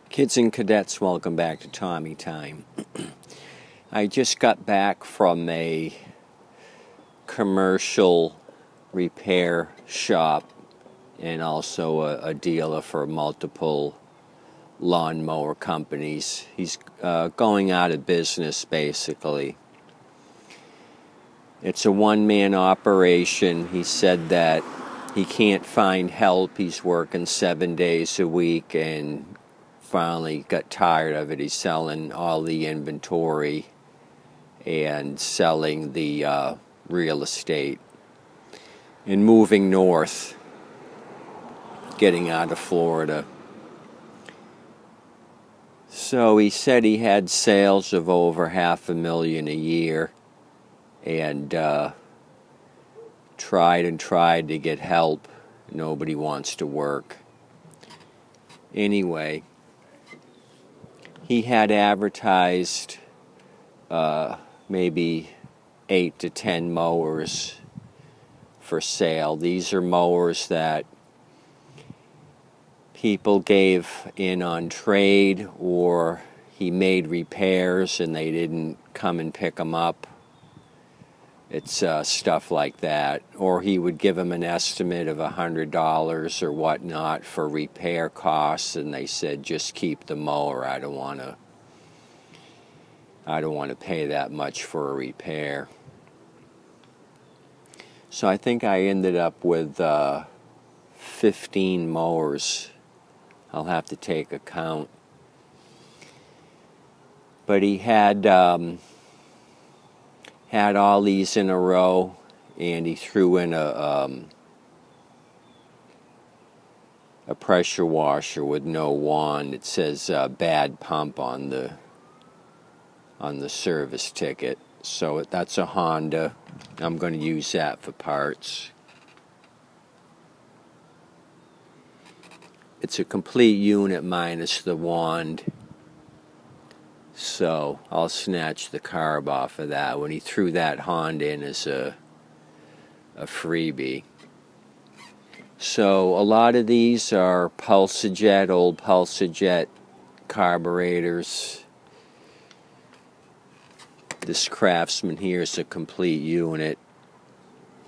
Kids and cadets, welcome back to Tommy Time. I just got back from a commercial repair shop and also a dealer for multiple lawnmower companies. He's going out of business, basically. It's a one-man operation. He said that he can't find help. He's working 7 days a week and finally got tired of it. He's selling all the inventory and selling the real estate and moving north, getting out of Florida. So he said he had sales of over $500,000 a year and tried to get help. Nobody wants to work. Anyway, he had advertised maybe 8 to 10 mowers for sale. These are mowers that people gave in on trade, or he made repairs and they didn't come and pick them up. It's stuff like that. Or he would give them an estimate of $100 or whatnot for repair costs, and they said, just keep the mower. I don't want to pay that much for a repair. So I think I ended up with 15 mowers. I'll have to take a count. But he had all these in a row, and he threw in a pressure washer with no wand. It says bad pump on the service ticket. So that's a Honda. I'm going to use that for parts. It's a complete unit minus the wand. So I'll snatch the carb off of that. When he threw that Honda in as a freebie. So a lot of these are old Pulsajet carburetors. This Craftsman here is a complete unit.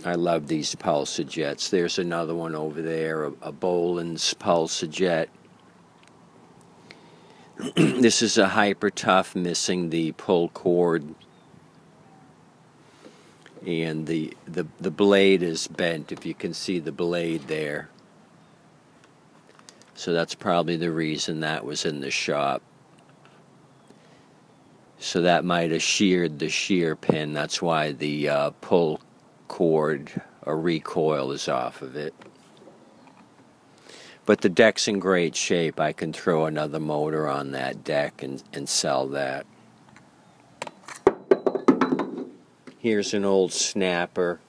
I love these Pulsajets. There's another one over there, a Boland's Pulsajet. This is a Hyper Tough, missing the pull cord, and the blade is bent, if you can see the blade there. So that's probably the reason that was in the shop. So that might have sheared the shear pin. That's why the pull cord or recoil is off of it. But the deck's in great shape. I can throw another motor on that deck and sell that. Here's an old snapper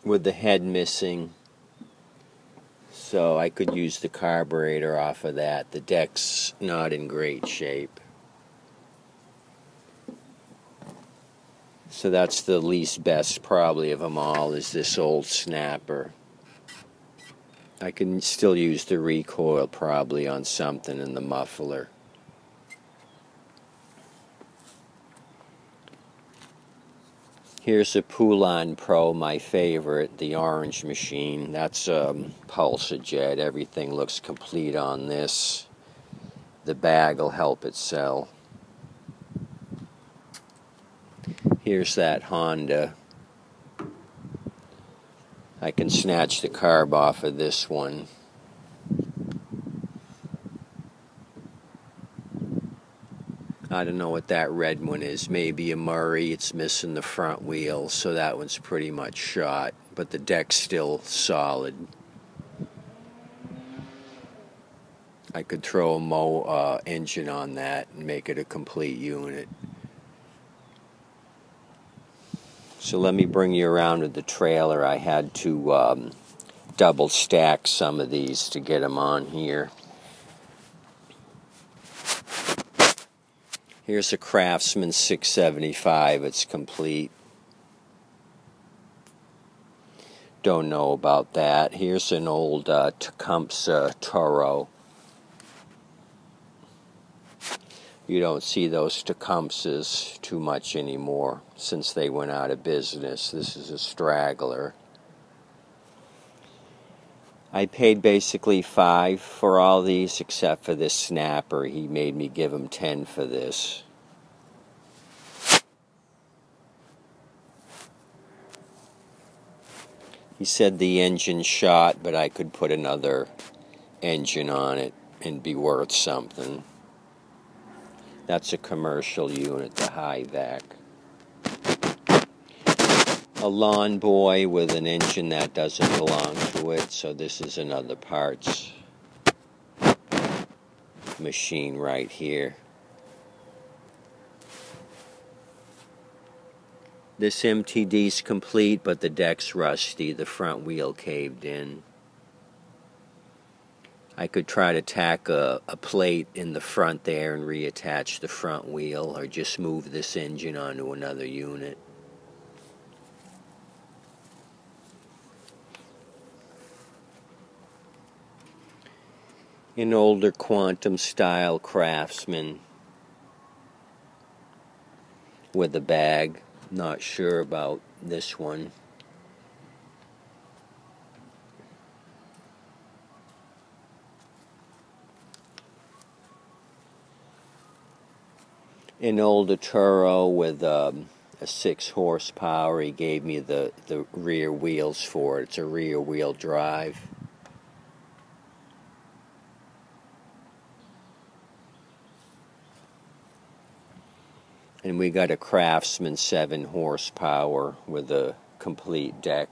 with the head missing. So I could use the carburetor off of that. The deck's not in great shape. So that's the least best probably of them all, is this old snapper. I can still use the recoil probably on something in the muffler. Here's a Poulan Pro, my favorite, the orange machine. That's Pulsajet. Everything looks complete on this. The bag will help it sell. Here's that Honda. I can snatch the carb off of this one. I don't know what that red one is. Maybe a Murray. It's missing the front wheel, so that one's pretty much shot. But the deck's still solid. I could throw a engine on that and make it a complete unit. So let me bring you around to the trailer. I had to double stack some of these to get them on here. Here's a Craftsman 675. It's complete. Don't know about that. Here's an old Tecumseh Toro. You don't see those Tecumsehs too much anymore since they went out of business. This is a straggler. I paid basically $5 for all these except for this snapper. He made me give him $10 for this. He said the engine shot, but I could put another engine on it and be worth something. That's a commercial unit, the high vac. A lawn boy with an engine that doesn't belong to it, so this is another parts machine right here. This MTD's complete, but the deck's rusty. The front wheel caved in. I could try to tack a plate in the front there and reattach the front wheel, or just move this engine onto another unit. An older Quantum style Craftsman with a bag. Not sure about this one. An older Turo with a 6 horsepower. He gave me the rear wheels for it. It's a rear wheel drive. And we got a Craftsman 7 horsepower with a complete deck.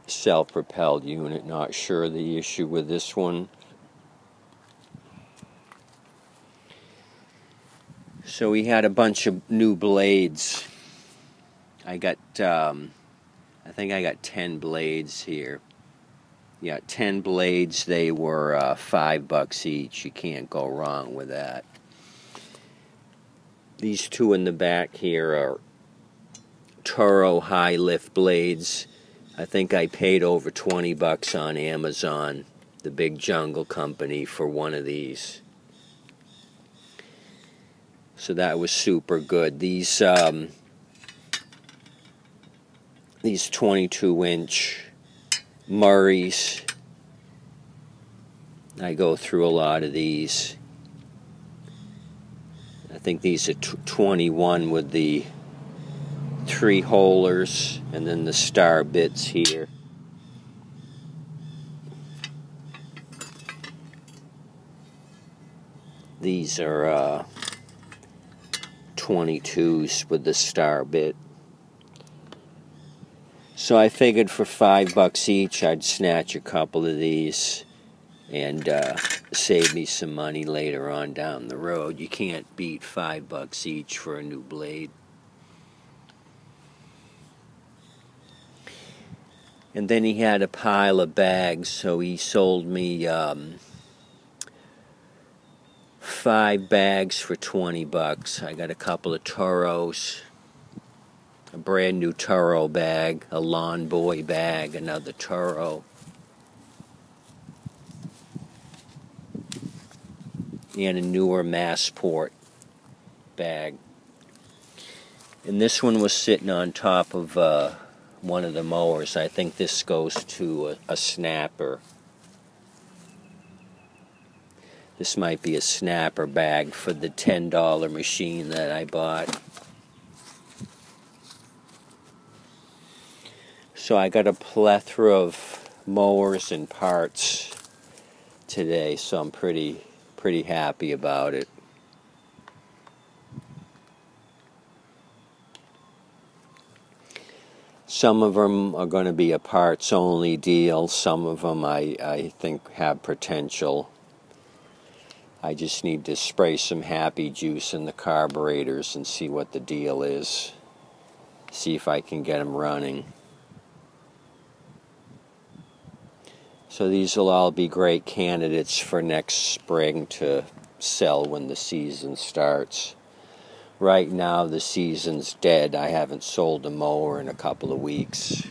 Self-propelled unit. Not sure the issue with this one. So we had a bunch of new blades. I think I got 10 blades here. Yeah, 10 blades. They were $5 each. You can't go wrong with that. These two in the back here are Toro high lift blades. I think I paid over $20 on Amazon, the big jungle company, for one of these. So that was super good. These 22-inch Murrays, I go through a lot of these. I think these are 21 with the 3-holers and then the star bits here. These are 22s with the star bit. So I figured for $5 each I'd snatch a couple of these and save me some money later on down the road. You can't beat $5 each for a new blade. And then he had a pile of bags, so he sold me 5 bags for $20. I got a couple of Toros, a brand new Toro bag, a Lawn Boy bag, another Toro, and a newer Massport bag. And this one was sitting on top of one of the mowers. I think this goes to a snapper. This might be a snapper bag for the $10 machine that I bought. So I got a plethora of mowers and parts today, so I'm pretty happy about it. Some of them are going to be a parts only deal. Some of them I think have potential. I just need to spray some happy juice in the carburetors and see what the deal is. See if I can get them running. So these will all be great candidates for next spring to sell when the season starts. right now the season's dead. I haven't sold a mower in a couple of weeks.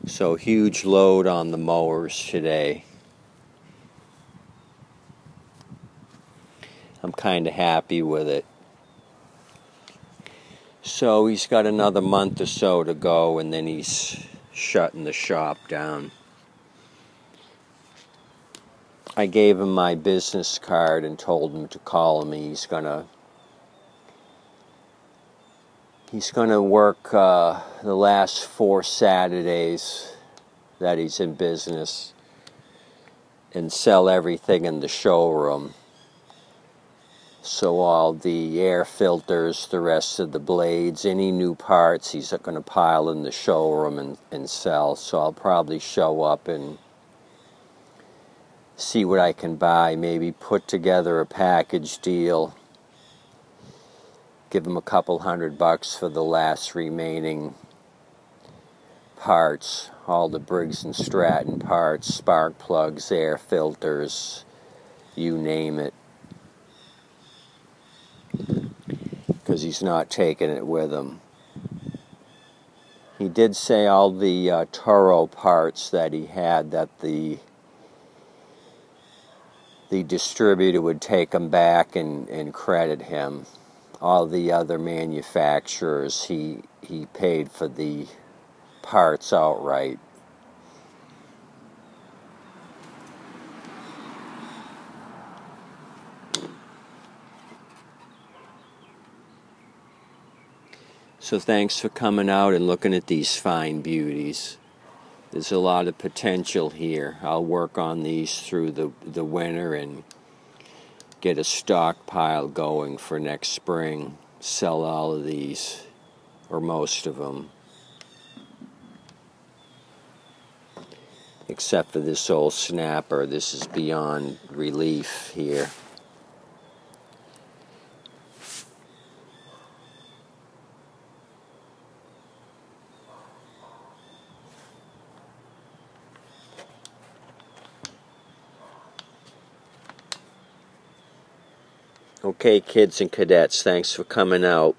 So huge load on the mowers today. I'm kind of happy with it. So he's got another month or so to go, and then he's shutting the shop down. I gave him my business card and told him to call me. He's gonna work the last 4 Saturdays that he's in business and sell everything in the showroom. So all the air filters, the rest of the blades, any new parts, he's going to pile in the showroom and sell. So I'll probably show up and see what I can buy, maybe put together a package deal, give him a couple $100 for the last remaining parts, all the Briggs & Stratton parts, spark plugs, air filters, you name it, because he's not taking it with him. He did say all the Toro parts that he had, that the distributor would take them back and credit him. All the other manufacturers, he paid for the parts outright. So thanks for coming out and looking at these fine beauties. There's a lot of potential here. I'll work on these through the winter and get a stockpile going for next spring. Sell all of these, or most of them. Except for this old snapper. This is beyond relief here. Okay, kids and cadets, thanks for coming out.